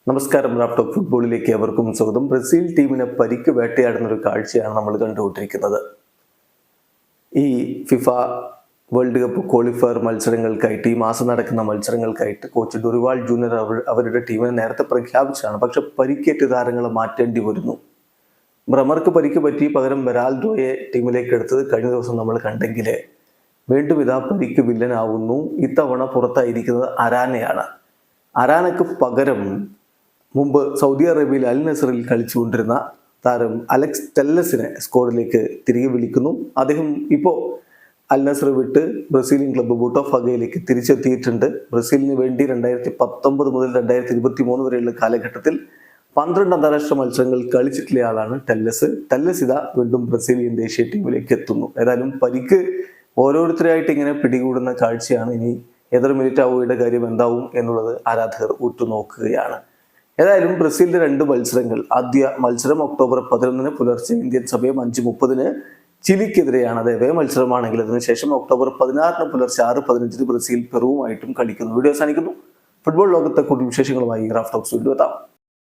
നമസ്കാരം. റാപ്ടോപ്പ് ഫുട്ബോളിലേക്ക് അവർക്കും സ്വാഗതം. ബ്രസീൽ ടീമിനെ പരിക്ക് വേട്ടയാടുന്ന ഒരു കാഴ്ചയാണ് നമ്മൾ കണ്ടുകൊണ്ടിരിക്കുന്നത്. ഈ ഫിഫ വേൾഡ് കപ്പ് ക്വാളിഫയർ മത്സരങ്ങൾക്കായിട്ട്, ഈ മാസം നടക്കുന്ന മത്സരങ്ങൾക്കായിട്ട് കോച്ച് ഡൊറിവാൾ ജൂനിയർ അവരുടെ ടീമിനെ നേരത്തെ പ്രഖ്യാപിച്ചതാണ്. പക്ഷെ പരിക്കേറ്റ താരങ്ങളെ മാറ്റേണ്ടി വരുന്നു. ബ്രമർക്ക് പരിക്ക് പറ്റി പകരം ബെരാൽഡോയെ ടീമിലേക്ക് എടുത്തത് കഴിഞ്ഞ ദിവസം നമ്മൾ കണ്ടെങ്കിൽ വീണ്ടും ഇതാ പരിക്ക് വില്ലനാവുന്നു. ഇത്തവണ പുറത്തായിരിക്കുന്നത് അരാനയാണ്. അരാനക്ക് പകരം മുമ്പ് സൗദി അറേബ്യയിൽ അൽ നസറിൽ കളിച്ചുകൊണ്ടിരുന്ന താരം അലക്സ് ടെല്ലസിനെ സ്ക്വാഡിലേക്ക് തിരികെ വിളിക്കുന്നു. അദ്ദേഹം ഇപ്പോൾ അൽ നസർ വിട്ട് ബ്രസീലിയൻ ക്ലബ്ബ് ബോട്ടോഫാഗയിലേക്ക് തിരിച്ചെത്തിയിട്ടുണ്ട്. ബ്രസീലിന് വേണ്ടി 2019 മുതൽ 2023 വരെയുള്ള കാലഘട്ടത്തിൽ 12 അന്താരാഷ്ട്ര മത്സരങ്ങൾ കളിച്ചിട്ടുള്ള ആളാണ് ടെല്ലസ്. ഇതാ വീണ്ടും ബ്രസീലിയൻ ദേശീയ ടീമിലേക്ക് എത്തുന്നു. ഏതായാലും പരിക്ക് ഓരോരുത്തരായിട്ട് ഇങ്ങനെ പിടികൂടുന്ന കാഴ്ചയാണ്. ഇനി എതിർ മിലിറ്റാവോയുടെ കാര്യം എന്താവും എന്നുള്ളത് ആരാധകർ ഉറ്റുനോക്കുകയാണ്. ഏതായാലും ബ്രസീലിന്റെ 2 മത്സരങ്ങൾ. ആദ്യ മത്സരം ഒക്ടോബർ 11 പുലർച്ചെ ഇന്ത്യൻ സമയം 5:30 ചിലിക്കെതിരെയാണ്. അത് എവേ മത്സരമാണെങ്കിൽ അതിനുശേഷം ഒക്ടോബർ 16 പുലർച്ചെ 6:15 ബ്രസീൽ പെറുവുമായിട്ടും കളിക്കുന്നു. വീഡിയോ അവസാനിക്കുന്നു. ഫുട്ബോൾ ലോകത്തെ കൂടുതൽ വിശേഷങ്ങളുമായി റാഫ് ടോക്സ് വീണ്ടും എത്താം.